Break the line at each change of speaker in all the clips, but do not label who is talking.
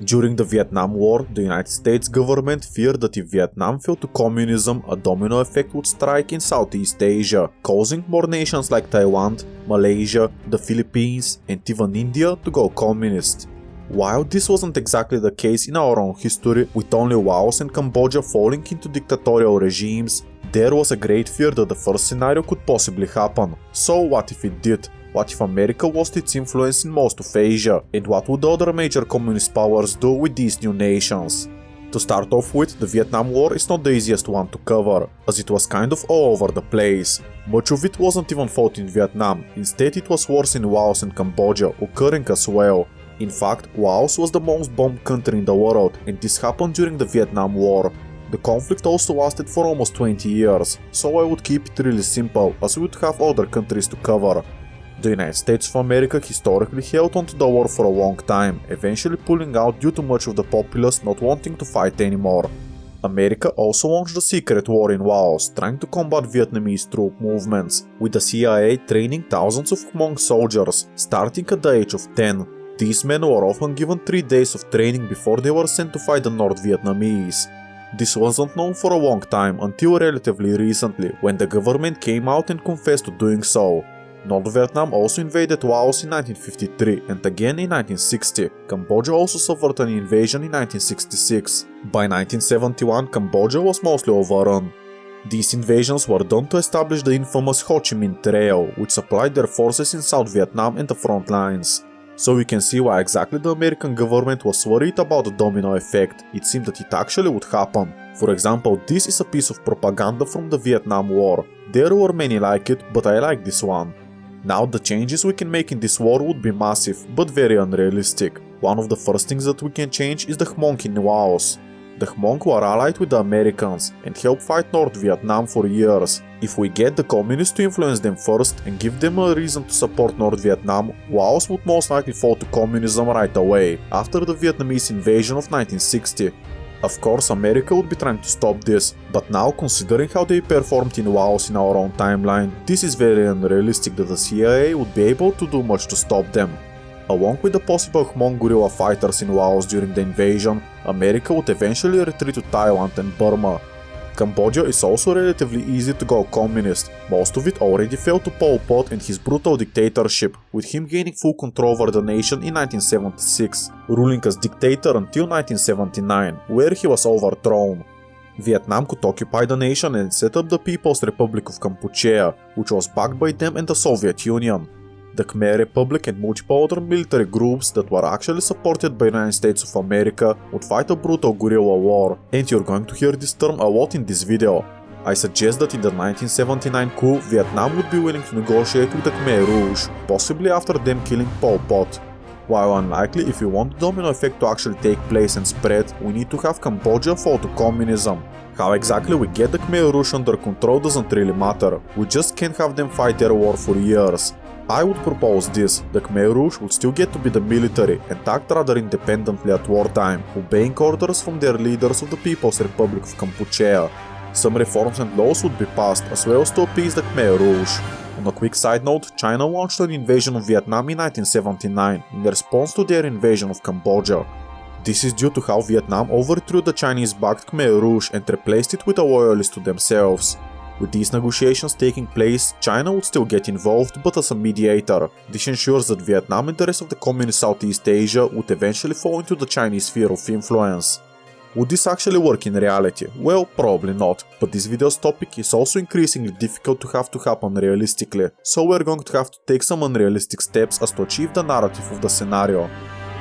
During the Vietnam War, the United States government feared that if Vietnam fell to communism, a domino effect would strike in Southeast Asia, causing more nations like Thailand, Malaysia, the Philippines, and even India to go communist. While this wasn't exactly the case in our own history, with only Laos and Cambodia falling into dictatorial regimes, there was a great fear that the first scenario could possibly happen. So what if it did? What if America lost its influence in most of Asia? And what would the other major communist powers do with these new nations? To start off with, the Vietnam War is not the easiest one to cover, as it was kind of all over the place. Much of it wasn't even fought in Vietnam, instead it was wars in Laos and Cambodia occurring as well. In fact, Laos was the most bombed country in the world, and this happened during the Vietnam War. The conflict also lasted for almost 20 years, so I would keep it really simple, as we would have other countries to cover. The United States of America historically held onto the war for a long time, eventually pulling out due to much of the populace not wanting to fight anymore. America also launched a secret war in Laos, trying to combat Vietnamese troop movements, with the CIA training thousands of Hmong soldiers, starting at the age of 10. These men were often given 3 days of training before they were sent to fight the North Vietnamese. This wasn't known for a long time until relatively recently, when the government came out and confessed to doing so. North Vietnam also invaded Laos in 1953 and again in 1960. Cambodia also suffered an invasion in 1966. By 1971, Cambodia was mostly overrun. These invasions were done to establish the infamous Ho Chi Minh Trail, which supplied their forces in South Vietnam and the front lines. So you can see why exactly the American government was worried about the domino effect. It seemed that it actually would happen. For example, this is a piece of propaganda from the Vietnam War. There were many like it, but I like this one. Now the changes we can make in this war would be massive, but very unrealistic. One of the first things that we can change is the Hmong in Laos. The Hmong were allied with the Americans and helped fight North Vietnam for years. If we get the communists to influence them first and give them a reason to support North Vietnam, Laos would most likely fall to communism right away, after the Vietnamese invasion of 1960. Of course, America would be trying to stop this, but now considering how they performed in Laos in our own timeline, this is very unrealistic that the CIA would be able to do much to stop them. Along with the possible Hmong guerrilla fighters in Laos during the invasion, America would eventually retreat to Thailand and Burma. Cambodia is also relatively easy to go communist. Most of it already fell to Pol Pot and his brutal dictatorship, with him gaining full control over the nation in 1976, ruling as dictator until 1979, where he was overthrown. Vietnam could occupy the nation and set up the People's Republic of Kampuchea, which was backed by them and the Soviet Union. The Khmer Republic and multiple other military groups that were actually supported by the United States of America would fight a brutal guerrilla war, and you're going to hear this term a lot in this video. I suggest that in the 1979 coup, Vietnam would be willing to negotiate with the Khmer Rouge, possibly after them killing Pol Pot. While unlikely, if we want the domino effect to actually take place and spread, we need to have Cambodia fall to communism. How exactly we get the Khmer Rouge under control doesn't really matter, we just can't have them fight their war for years. I would propose this: the Khmer Rouge would still get to be the military and act rather independently at wartime, obeying orders from their leaders of the People's Republic of Kampuchea. Some reforms and laws would be passed as well as to appease the Khmer Rouge. On a quick side note, China launched an invasion of Vietnam in 1979 in response to their invasion of Cambodia. This is due to how Vietnam overthrew the Chinese-backed Khmer Rouge and replaced it with a loyalist to themselves. With these negotiations taking place, China would still get involved, but as a mediator. This ensures that Vietnam and the rest of the communist Southeast Asia would eventually fall into the Chinese sphere of influence. Would this actually work in reality? Well, probably not, but this video's topic is also increasingly difficult to have to happen realistically, so we're going to have to take some unrealistic steps as to achieve the narrative of the scenario.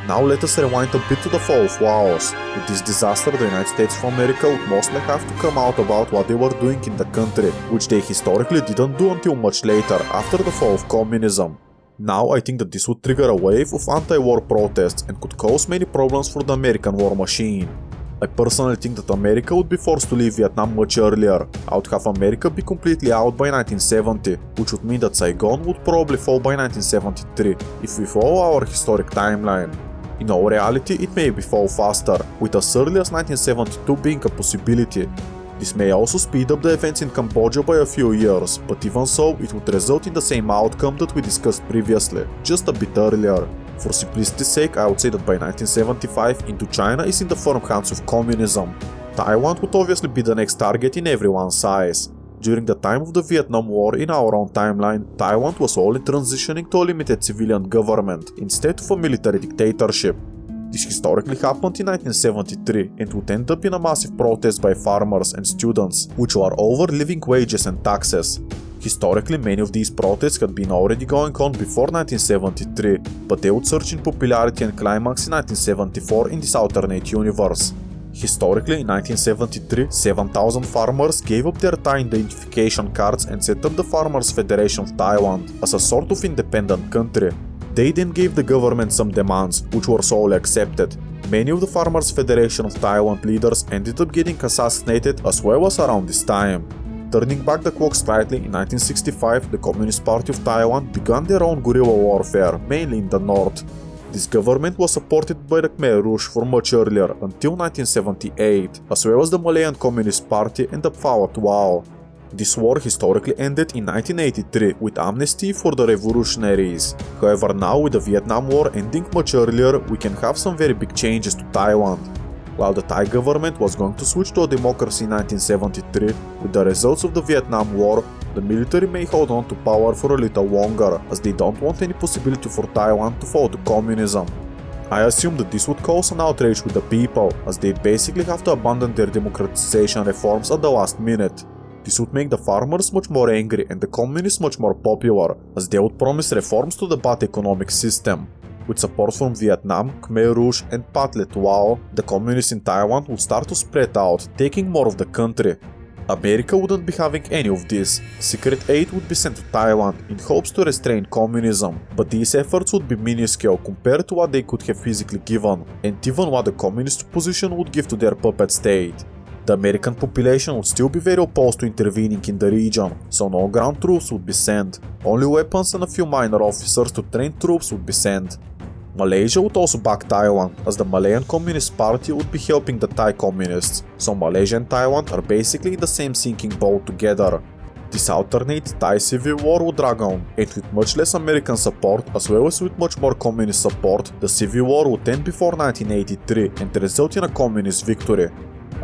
Now let us rewind a bit to the fall of Laos. With this disaster, the United States of America would mostly have to come out about what they were doing in the country, which they historically didn't do until much later, after the fall of communism. Now I think that this would trigger a wave of anti-war protests and could cause many problems for the American war machine. I personally think that America would be forced to leave Vietnam much earlier. I would have America be completely out by 1970, which would mean that Saigon would probably fall by 1973, if we follow our historic timeline. In all reality, it may be fall faster, with as early as 1972 being a possibility. This may also speed up the events in Cambodia by a few years, but even so, it would result in the same outcome that we discussed previously, just a bit earlier. For simplicity's sake, I would say that by 1975, Indochina is in the firm hands of communism. Taiwan would obviously be the next target in everyone's eyes. During the time of the Vietnam War in our own timeline, Taiwan was slowly transitioning to a limited civilian government instead of a military dictatorship. This historically happened in 1973 and would end up in a massive protest by farmers and students, which were over living wages and taxes. Historically, many of these protests had been already going on before 1973, but they would surge in popularity and climax in 1974 in this alternate universe. Historically, in 1973, 7,000 farmers gave up their Thai identification cards and set up the Farmers Federation of Taiwan as a sort of independent country. They then gave the government some demands, which were solely accepted. Many of the Farmers Federation of Taiwan leaders ended up getting assassinated as well as around this time. Turning back the clock slightly, in 1965, the Communist Party of Taiwan began their own guerrilla warfare, mainly in the north. This government was supported by the Khmer Rouge for much earlier, until 1978, as well as the Malayan Communist Party and the Phao Tuao. This war historically ended in 1983 with amnesty for the revolutionaries. However, now with the Vietnam War ending much earlier, we can have some very big changes to Taiwan. While the Thai government was going to switch to a democracy in 1973, with the results of the Vietnam War, the military may hold on to power for a little longer, as they don't want any possibility for Taiwan to fall to communism. I assume that this would cause an outrage with the people, as they basically have to abandon their democratization reforms at the last minute. This would make the farmers much more angry and the communists much more popular, as they would promise reforms to the bad economic system. With support from Vietnam, Khmer Rouge and Pathet Lao, the communists in Taiwan would start to spread out, taking more of the country. America wouldn't be having any of this. Secret aid would be sent to Taiwan in hopes to restrain communism, but these efforts would be minuscule compared to what they could have physically given, and even what the communist opposition would give to their puppet state. The American population would still be very opposed to intervening in the region, so no ground troops would be sent. Only weapons and a few minor officers to train troops would be sent. Malaysia would also back Taiwan, as the Malayan Communist Party would be helping the Thai communists, so Malaysia and Taiwan are basically in the same sinking boat together. This alternate Thai Civil War would drag on, and with much less American support as well as with much more communist support, the Civil War would end before 1983 and result in a communist victory.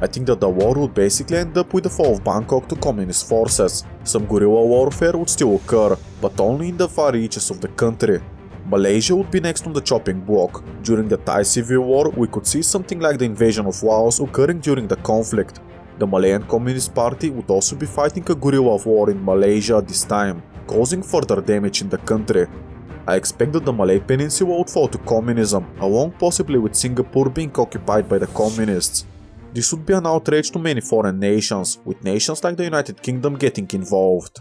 I think that the war would basically end up with the fall of Bangkok to communist forces. Some guerrilla warfare would still occur, but only in the far reaches of the country. Malaysia would be next on the chopping block. During the Thai Civil War, we could see something like the invasion of Laos occurring during the conflict. The Malayan Communist Party would also be fighting a guerrilla war in Malaysia at this time, causing further damage in the country. I expect that the Malay Peninsula would fall to communism, along possibly with Singapore being occupied by the communists. This would be an outrage to many foreign nations, with nations like the United Kingdom getting involved.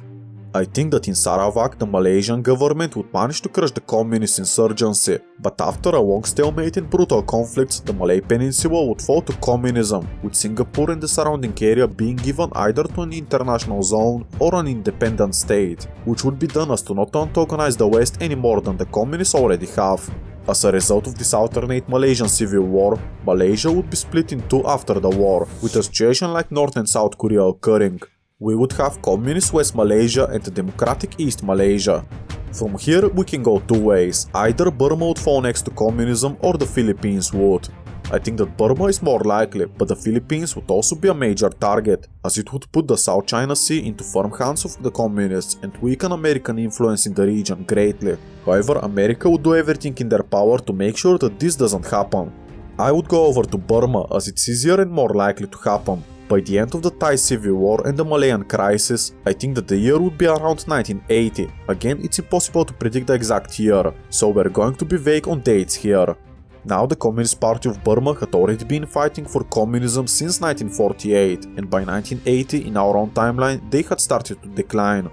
I think that in Sarawak, the Malaysian government would manage to crush the communist insurgency, but after a long stalemate and brutal conflicts, the Malay Peninsula would fall to communism, with Singapore and the surrounding area being given either to an international zone or an independent state, which would be done as to not antagonize the West any more than the communists already have. As a result of this alternate Malaysian Civil War, Malaysia would be split in two after the war, with a situation like North and South Korea occurring. We would have Communist West Malaysia and Democratic East Malaysia. From here we can go two ways, either Burma would fall next to communism or the Philippines would. I think that Burma is more likely, but the Philippines would also be a major target, as it would put the South China Sea into firm hands of the communists and weaken American influence in the region greatly. However, America would do everything in their power to make sure that this doesn't happen. I would go over to Burma as it's easier and more likely to happen. By the end of the Thai Civil War and the Malayan crisis, I think that the year would be around 1980. Again, it's impossible to predict the exact year, so we're going to be vague on dates here. Now the Communist Party of Burma had already been fighting for communism since 1948, and by 1980 in our own timeline they had started to decline.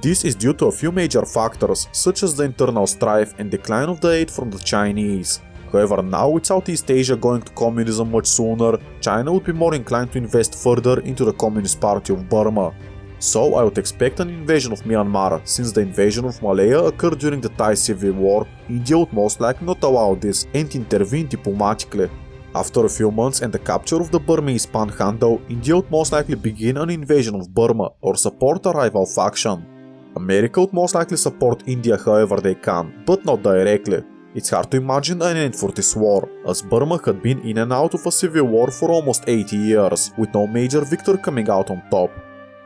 This is due to a few major factors, such as the internal strife and decline of the aid from the Chinese. However, now with Southeast Asia going to communism much sooner, China would be more inclined to invest further into the Communist Party of Burma. So I would expect an invasion of Myanmar. Since the invasion of Malaya occurred during the Thai Civil War, India would most likely not allow this and intervene diplomatically. After a few months and the capture of the Burmese Panhandle, India would most likely begin an invasion of Burma or support a rival faction. America would most likely support India however they can, but not directly. It's hard to imagine an end for this war, as Burma had been in and out of a civil war for almost 80 years, with no major victor coming out on top.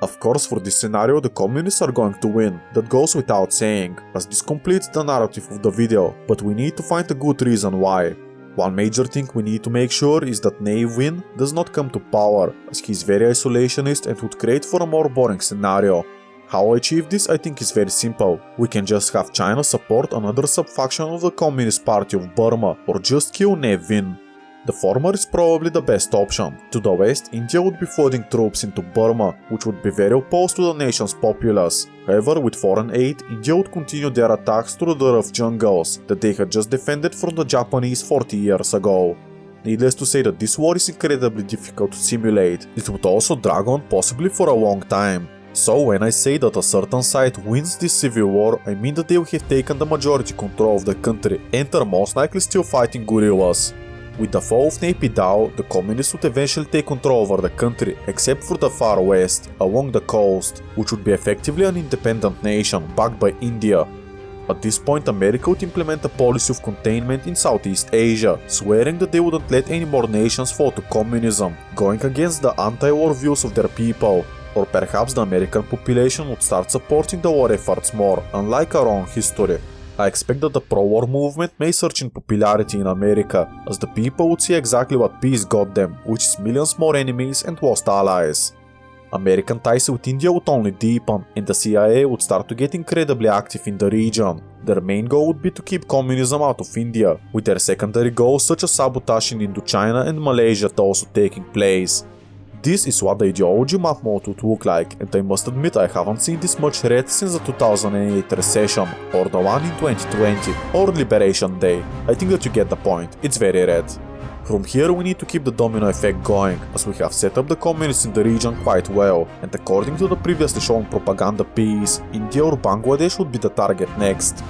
Of course, for this scenario the communists are going to win, that goes without saying, as this completes the narrative of the video, but we need to find a good reason why. One major thing we need to make sure is that Ne Win does not come to power, as he is very isolationist and would create for a more boring scenario. How I achieve this I think is very simple. We can just have China support another sub-faction of the Communist Party of Burma, or just kill Ne Win. The former is probably the best option. To the west, India would be flooding troops into Burma, which would be very opposed to the nation's populace. However, with foreign aid, India would continue their attacks through the rough jungles that they had just defended from the Japanese 40 years ago. Needless to say that this war is incredibly difficult to simulate. It would also drag on possibly for a long time. So when I say that a certain side wins this civil war, I mean that they will have taken the majority control of the country and are most likely still fighting guerrillas. With the fall of Naypyidaw, the communists would eventually take control over the country, except for the far west, along the coast, which would be effectively an independent nation backed by India. At this point, America would implement a policy of containment in Southeast Asia, swearing that they wouldn't let any more nations fall to communism, going against the anti-war views of their people. Or perhaps the American population would start supporting the war efforts more, unlike our own history. I expect that the pro-war movement may surge in popularity in America, as the people would see exactly what peace got them, which is millions more enemies and lost allies. American ties with India would only deepen, and the CIA would start to get incredibly active in the region. Their main goal would be to keep communism out of India, with their secondary goals such as sabotaging Indochina and Malaysia also taking place. This is what the ideology map mode would look like, and I must admit I haven't seen this much red since the 2008 recession, or the one in 2020, or Liberation Day. I think that you get the point, it's very red. From here we need to keep the domino effect going, as we have set up the communists in the region quite well, and according to the previously shown propaganda piece, India or Bangladesh would be the target next.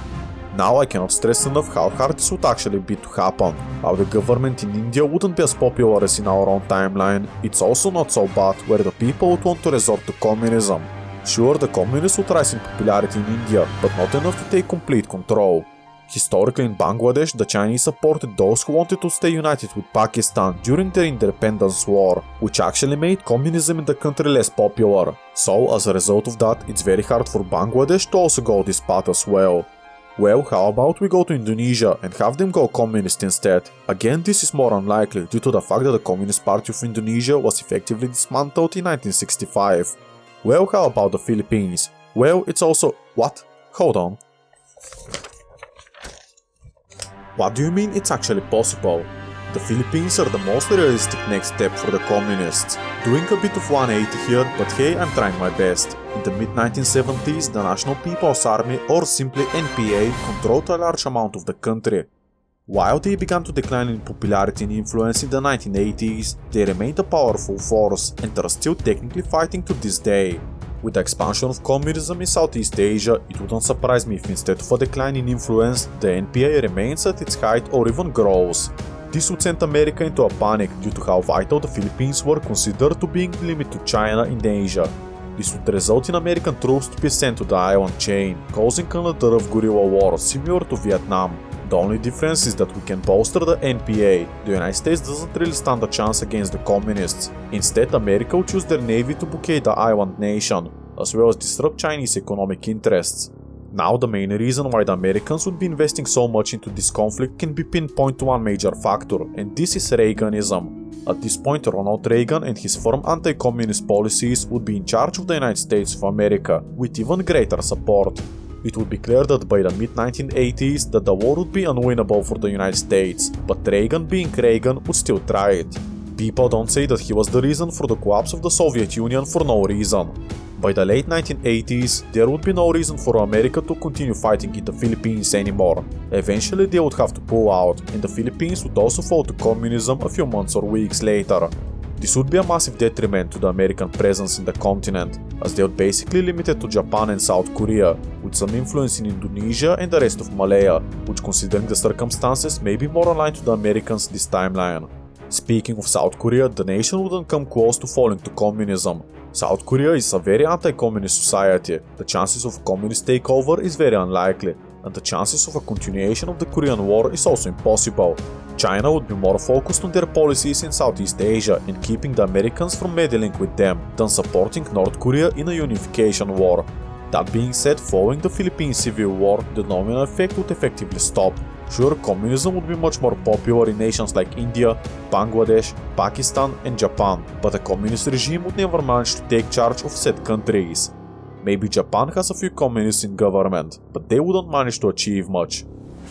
Now I cannot stress enough how hard this would actually be to happen. How the government in India wouldn't be as popular as in our own timeline, it's also not so bad where the people would want to resort to communism. Sure, the communists would rise in popularity in India, but not enough to take complete control. Historically in Bangladesh, the Chinese supported those who wanted to stay united with Pakistan during their independence war, which actually made communism in the country less popular. So as a result of that, it's very hard for Bangladesh to also go this path as well. Well, how about we go to Indonesia and have them go communist instead? Again, this is more unlikely due to the fact that the Communist Party of Indonesia was effectively dismantled in 1965. Well, how about the Philippines? Well, it's also... What? Hold on. What do you mean it's actually possible? The Philippines are the most realistic next step for the communists. Doing a bit of 180 here, but hey, I'm trying my best. In the mid-1970s, the National People's Army, or simply NPA, controlled a large amount of the country. While they began to decline in popularity and influence in the 1980s, they remained a powerful force and are still technically fighting to this day. With the expansion of communism in Southeast Asia, it wouldn't surprise me if instead of a decline in influence, the NPA remains at its height or even grows. This would send America into a panic due to how vital the Philippines were considered to being linked to China in Asia. This would result in American troops to be sent to the island chain, causing another of guerrilla war similar to Vietnam. The only difference is that we can bolster the NPA. The United States doesn't really stand a chance against the communists. Instead, America will choose their navy to blockade the island nation, as well as disrupt Chinese economic interests. Now, the main reason why the Americans would be investing so much into this conflict can be pinpointed to one major factor, and this is Reaganism. At this point, Ronald Reagan and his firm anti-communist policies would be in charge of the United States of America, with even greater support. It would be clear that by the mid-1980s that the war would be unwinnable for the United States, but Reagan being Reagan would still try it. People don't say that he was the reason for the collapse of the Soviet Union for no reason. By the late 1980s, there would be no reason for America to continue fighting in the Philippines anymore. Eventually they would have to pull out, and the Philippines would also fall to communism a few months or weeks later. This would be a massive detriment to the American presence in the continent, as they would basically limit it to Japan and South Korea, with some influence in Indonesia and the rest of Malaya, which considering the circumstances may be more aligned to the Americans this timeline. Speaking of South Korea, the nation wouldn't come close to falling to communism. South Korea is a very anti-communist society. The chances of communist takeover is very unlikely. and the chances of a continuation of the Korean War is also impossible. China would be more focused on their policies in Southeast Asia and keeping the Americans from meddling with them than supporting North Korea in a unification war. That being said, following the Philippine Civil War, the domino effect would effectively stop. Sure, communism would be much more popular in nations like India, Bangladesh, Pakistan and Japan, but a communist regime would never manage to take charge of said countries. Maybe Japan has a few communists in government, but they wouldn't manage to achieve much.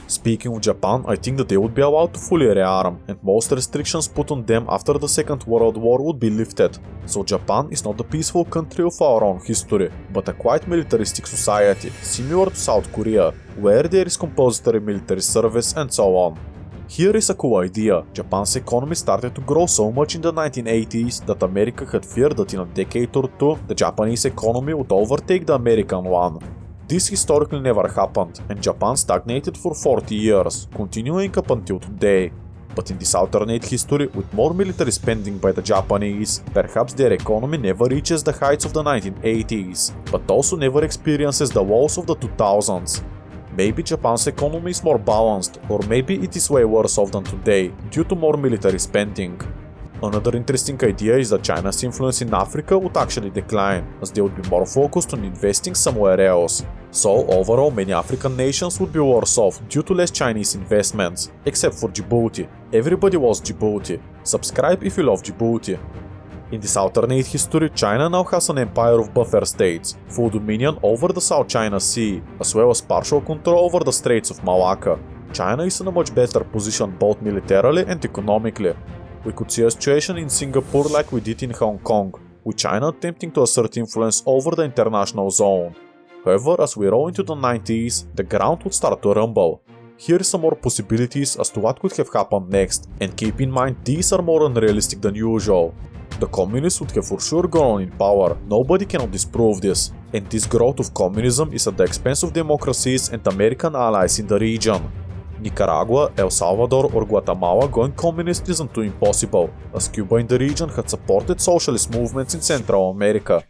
Speaking of Japan, I think that they would be allowed to fully rearm, and most restrictions put on them after the Second World War would be lifted. So Japan is not a peaceful country of our own history, but a quite militaristic society, similar to South Korea, where there is compulsory military service and so on. Here is a cool idea. Japan's economy started to grow so much in the 1980s that America had feared that in a decade or two, the Japanese economy would overtake the American one. This historically never happened, and Japan stagnated for 40 years, continuing up until today. But in this alternate history, with more military spending by the Japanese, perhaps their economy never reaches the heights of the 1980s, but also never experiences the woes of the 2000s. Maybe Japan's economy is more balanced, or maybe it is way worse off than today, due to more military spending. Another interesting idea is that China's influence in Africa would actually decline, as they would be more focused on investing somewhere else. So overall, many African nations would be worse off due to less Chinese investments, except for Djibouti. Everybody loves Djibouti. Subscribe if you love Djibouti. In this alternate history, China now has an empire of buffer states, full dominion over the South China Sea, as well as partial control over the Straits of Malacca. China is in a much better position both militarily and economically. We could see a situation in Singapore like we did in Hong Kong, with China attempting to assert influence over the international zone. However, as we roll into the 90s, the ground would start to rumble. Here are some more possibilities as to what could have happened next, and keep in mind these are more unrealistic than usual. The communists would have for sure gone on in power, nobody cannot disprove this, and this growth of communism is at the expense of democracies and American allies in the region. Nicaragua, El Salvador or Guatemala going communist isn't too impossible, as Cuba in the region had supported socialist movements in Central America.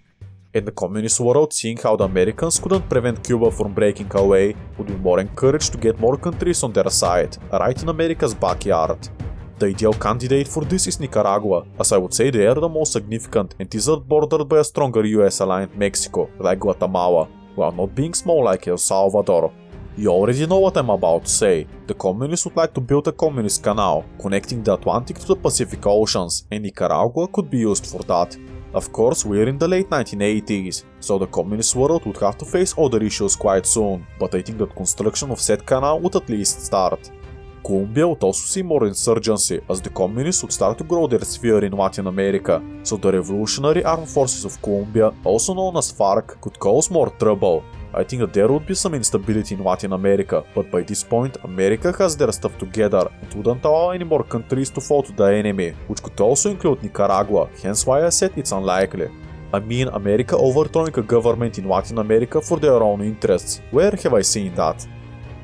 In the communist world, seeing how the Americans couldn't prevent Cuba from breaking away, would be more encouraged to get more countries on their side, right in America's backyard. The ideal candidate for this is Nicaragua, as I would say they are the most significant and is bordered by a stronger US-aligned Mexico, like Guatemala, while not being small like El Salvador. You already know what I'm about to say. The communists would like to build a communist canal, connecting the Atlantic to the Pacific Oceans, and Nicaragua could be used for that. Of course, we're in the late 1980s, so the communist world would have to face other issues quite soon, but I think that construction of said canal would at least start. Colombia would also see more insurgency, as the communists would start to grow their sphere in Latin America, so the Revolutionary Armed Forces of Colombia, also known as FARC, could cause more trouble. I think that there would be some instability in Latin America, but by this point America has their stuff together and wouldn't allow any more countries to fall to the enemy, which could also include Nicaragua, hence why I said it's unlikely. I mean, America overthrowing a government in Latin America for their own interests. Where have I seen that?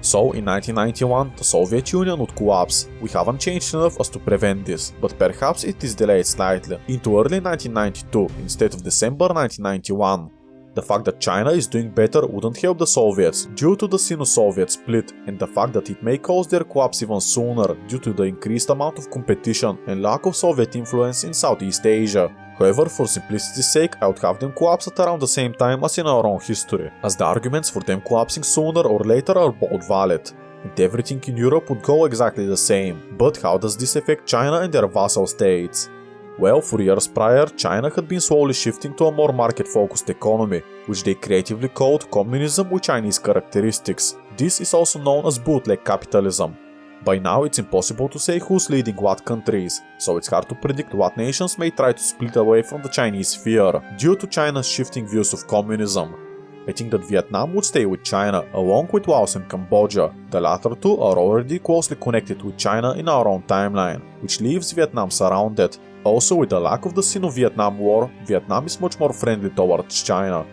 So, in 1991, the Soviet Union would collapse. We haven't changed enough as to prevent this, but perhaps it is delayed slightly, into early 1992 instead of December 1991. The fact that China is doing better wouldn't help the Soviets due to the Sino-Soviet split, and the fact that it may cause their collapse even sooner due to the increased amount of competition and lack of Soviet influence in Southeast Asia. However, for simplicity's sake, I would have them collapse at around the same time as in our own history, as the arguments for them collapsing sooner or later are both valid. And everything in Europe would go exactly the same. But how does this affect China and their vassal states? Well, for years prior, China had been slowly shifting to a more market-focused economy, which they creatively called communism with Chinese characteristics. This is also known as bootleg capitalism. By now, it's impossible to say who's leading what countries, so it's hard to predict what nations may try to split away from the Chinese sphere, due to China's shifting views of communism. I think that Vietnam would stay with China, along with Laos and Cambodia. The latter two are already closely connected with China in our own timeline, which leaves Vietnam surrounded. Also, with the lack of the Sino-Vietnam War, Vietnam is much more friendly towards China.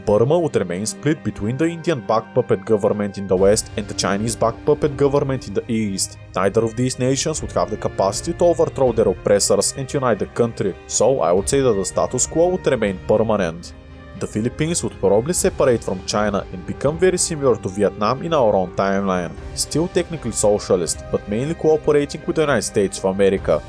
Burma would remain split between the Indian-backed puppet government in the west and the Chinese-backed puppet government in the east. Neither of these nations would have the capacity to overthrow their oppressors and unite the country, so I would say that the status quo would remain permanent. The Philippines would probably separate from China and become very similar to Vietnam in our own timeline, still technically socialist, but mainly cooperating with the United States of America.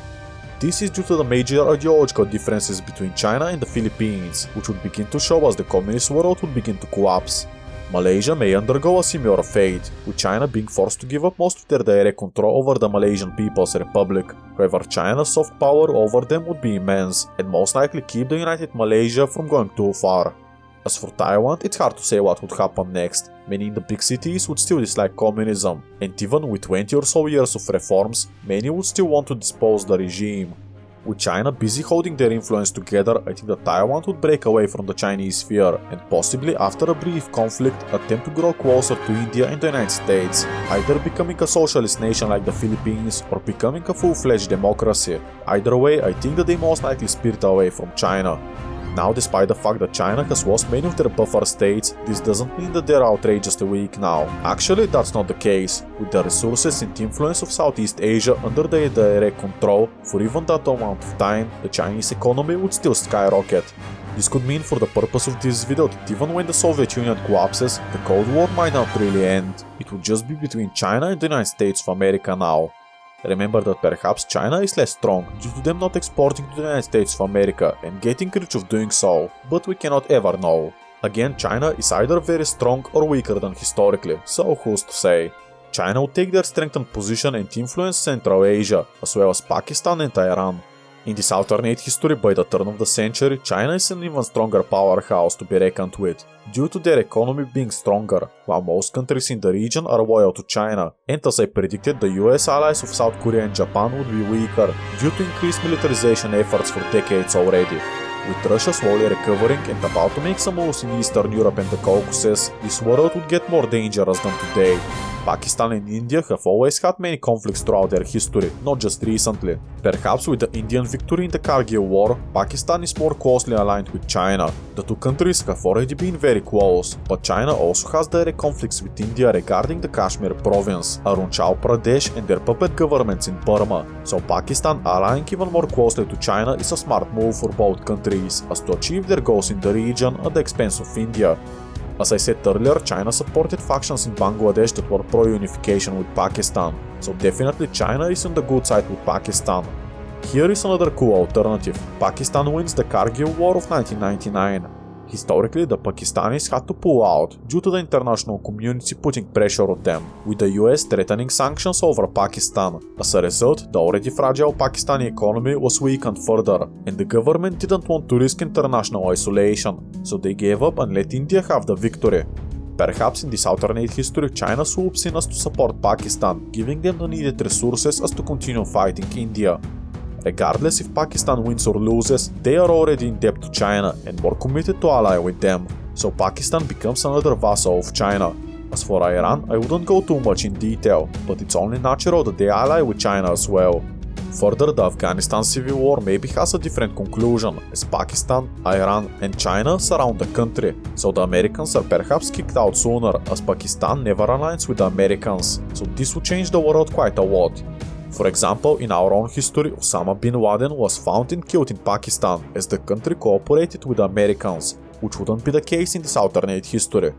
This is due to the major ideological differences between China and the Philippines, which would begin to show as the communist world would begin to collapse. Malaysia may undergo a similar fate, with China being forced to give up most of their direct control over the Malaysian People's Republic. However, China's soft power over them would be immense, and most likely keep the United Malaysia from going too far. As for Taiwan, it's hard to say what would happen next. Many in the big cities would still dislike communism, and even with 20 or so years of reforms, many would still want to dispose the regime. With China busy holding their influence together, I think that Taiwan would break away from the Chinese sphere and possibly after a brief conflict attempt to grow closer to India and the United States, either becoming a socialist nation like the Philippines or becoming a full-fledged democracy. Either way, I think that they most likely spirit away from China. Now, despite the fact that China has lost many of their buffer states, this doesn't mean that they're outrageously weak now. Actually, that's not the case. With the resources and influence of Southeast Asia under their direct control, for even that amount of time, the Chinese economy would still skyrocket. This could mean for the purpose of this video that even when the Soviet Union collapses, the Cold War might not really end. It would just be between China and the United States of America now. Remember that perhaps China is less strong due to them not exporting to the United States of America and getting rich of doing so, but we cannot ever know. Again, China is either very strong or weaker than historically, so who's to say? China will take their strengthened position and influence Central Asia, as well as Pakistan and Iran. In this alternate history, by the turn of the century, China is an even stronger powerhouse to be reckoned with, due to their economy being stronger, while most countries in the region are loyal to China, and as I predicted, the US allies of South Korea and Japan would be weaker, due to increased militarization efforts for decades already. With Russia slowly recovering and about to make some moves in Eastern Europe and the Caucasus, this world would get more dangerous than today. Pakistan and India have always had many conflicts throughout their history, not just recently. Perhaps with the Indian victory in the Kargil War, Pakistan is more closely aligned with China. The two countries have already been very close, but China also has direct conflicts with India regarding the Kashmir province, Arunachal Pradesh and their puppet governments in Burma, so Pakistan allying even more closely to China is a smart move for both countries, as to achieve their goals in the region at the expense of India. As I said earlier, China supported factions in Bangladesh that were pro-unification with Pakistan, so definitely China is on the good side with Pakistan. Here is another cool alternative. Pakistan wins the Kargil War of 1999. Historically, the Pakistanis had to pull out due to the international community putting pressure on them, with the US threatening sanctions over Pakistan. As a result, the already fragile Pakistani economy was weakened further, and the government didn't want to risk international isolation, so they gave up and let India have the victory. Perhaps in this alternate history, China swoops in as to support Pakistan, giving them the needed resources as to continue fighting India. Regardless if Pakistan wins or loses, they are already in debt to China and more committed to ally with them, so Pakistan becomes another vassal of China. As for Iran, I wouldn't go too much in detail, but it's only natural that they ally with China as well. Further, the Afghanistan Civil War maybe has a different conclusion, as Pakistan, Iran and China surround the country, so the Americans are perhaps kicked out sooner, as Pakistan never aligns with the Americans, so this would change the world quite a lot. For example, in our own history, Osama bin Laden was found and killed in Pakistan, as the country cooperated with the Americans, which wouldn't be the case in this alternate history.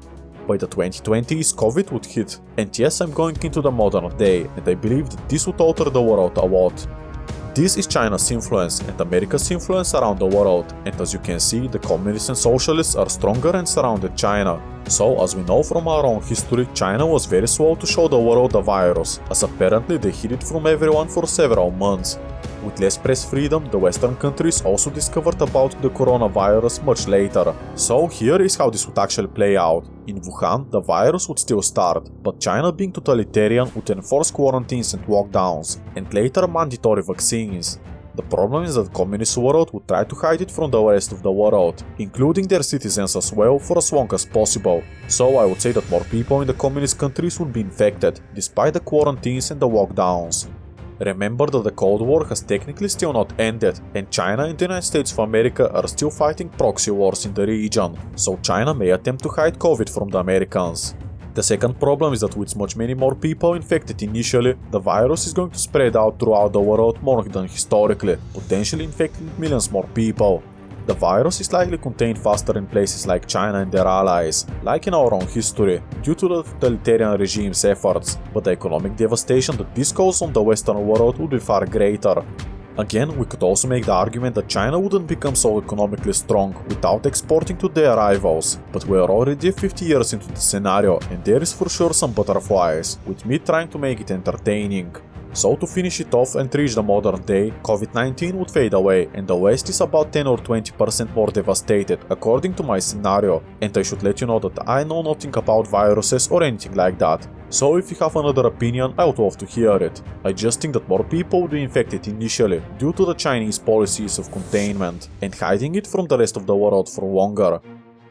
By the 2020s, COVID would hit, and yes, I'm going into the modern day, and I believe that this would alter the world a lot. This is China's influence and America's influence around the world, and as you can see, the communists and socialists are stronger and surrounded China. So, as we know from our own history, China was very slow to show the world the virus, as apparently they hid it from everyone for several months. With less press freedom, the Western countries also discovered about the coronavirus much later. So here is how this would actually play out. In Wuhan, the virus would still start, but China being totalitarian would enforce quarantines and lockdowns, and later mandatory vaccines. The problem is that the communist world would try to hide it from the rest of the world, including their citizens as well, for as long as possible. So I would say that more people in the communist countries would be infected, despite the quarantines and the lockdowns. Remember that the Cold War has technically still not ended, and China and the United States of America are still fighting proxy wars in the region, so China may attempt to hide COVID from the Americans. The second problem is that with much many more people infected initially, the virus is going to spread out throughout the world more than historically, potentially infecting millions more people. The virus is likely contained faster in places like China and their allies, like in our own history, due to the totalitarian regime's efforts, but the economic devastation that this caused on the Western world would be far greater. Again, we could also make the argument that China wouldn't become so economically strong without exporting to their rivals, but we're already 50 years into the scenario and there is for sure some butterflies, with me trying to make it entertaining. So to finish it off and reach the modern day, COVID-19 would fade away and the West is about 10 or 20% more devastated according to my scenario, and I should let you know that I know nothing about viruses or anything like that. So if you have another opinion, I would love to hear it. I just think that more people would be infected initially due to the Chinese policies of containment and hiding it from the rest of the world for longer.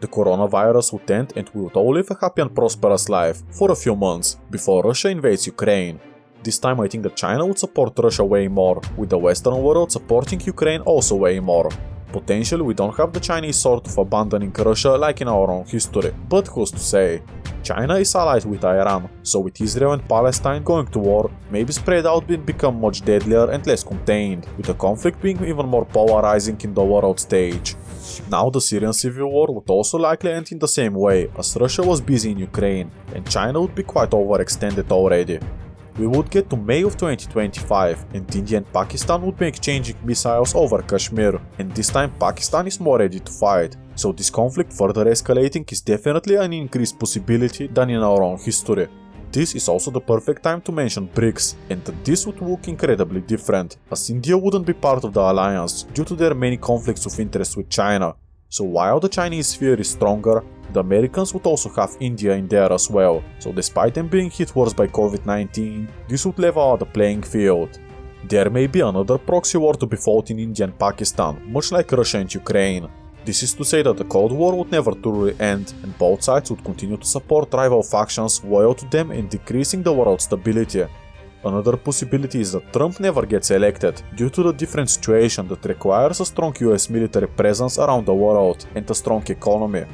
The coronavirus would end and we would all live a happy and prosperous life for a few months before Russia invades Ukraine. This time I think that China would support Russia way more, with the Western world supporting Ukraine also way more. Potentially we don't have the Chinese sort of abandoning Russia like in our own history, but who's to say? China is allied with Iran, so with Israel and Palestine going to war, maybe spread out will become much deadlier and less contained, with the conflict being even more polarizing in the world stage. Now the Syrian Civil War would also likely end in the same way, as Russia was busy in Ukraine, and China would be quite overextended already. We would get to May of 2025 and India and Pakistan would be exchanging missiles over Kashmir, and this time Pakistan is more ready to fight, so this conflict further escalating is definitely an increased possibility than in our own history. This is also the perfect time to mention BRICS, and that this would look incredibly different, as India wouldn't be part of the alliance due to their many conflicts of interest with China. So while the Chinese sphere is stronger, the Americans would also have India in there as well, so despite them being hit worse by COVID-19, this would level out the playing field. There may be another proxy war to be fought in India and Pakistan, much like Russia and Ukraine. This is to say that the Cold War would never truly end, and both sides would continue to support rival factions loyal to them and decreasing the world's stability. Another possibility is that Trump never gets elected, due to the different situation that requires a strong US military presence around the world and a strong economy.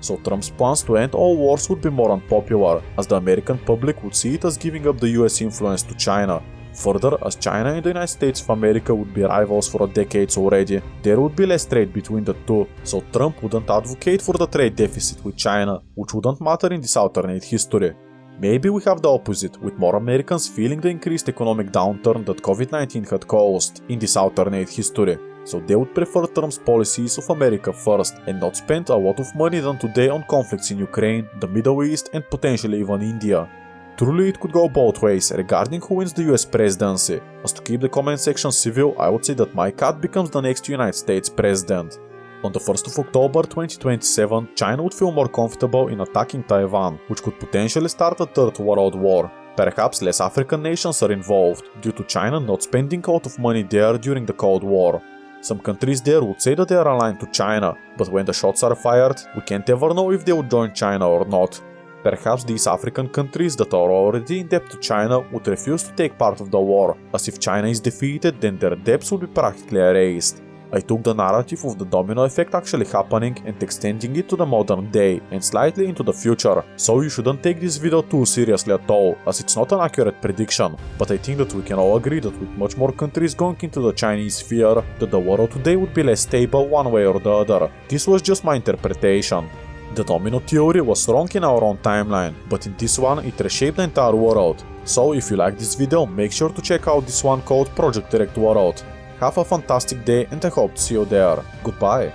So Trump's plans to end all wars would be more unpopular, as the American public would see it as giving up the US influence to China. Further, as China and the United States of America would be rivals for decades already, there would be less trade between the two, so Trump wouldn't advocate for the trade deficit with China, which wouldn't matter in this alternate history. Maybe we have the opposite, with more Americans feeling the increased economic downturn that COVID-19 had caused in this alternate history, so they would prefer Trump's policies of America first and not spend a lot of money than today on conflicts in Ukraine, the Middle East and potentially even India. Truly it could go both ways regarding who wins the US presidency, as to keep the comment section civil I would say that my cat becomes the next United States president. On the 1st of October 2027, China would feel more comfortable in attacking Taiwan, which could potentially start a third world war. Perhaps less African nations are involved, due to China not spending a lot of money there during the Cold War. Some countries there would say that they are aligned to China, but when the shots are fired, we can't ever know if they would join China or not. Perhaps these African countries that are already in debt to China would refuse to take part of the war, as if China is defeated then their debts would be practically erased. I took the narrative of the domino effect actually happening and extending it to the modern day and slightly into the future, so you shouldn't take this video too seriously at all, as it's not an accurate prediction, but I think that we can all agree that with much more countries going into the Chinese sphere, that the world today would be less stable one way or the other. This was just my interpretation. The domino theory was wrong in our own timeline, but in this one it reshaped the entire world. So if you like this video, make sure to check out this one called Project Direct World. Have a fantastic day and I hope to see you there. Goodbye.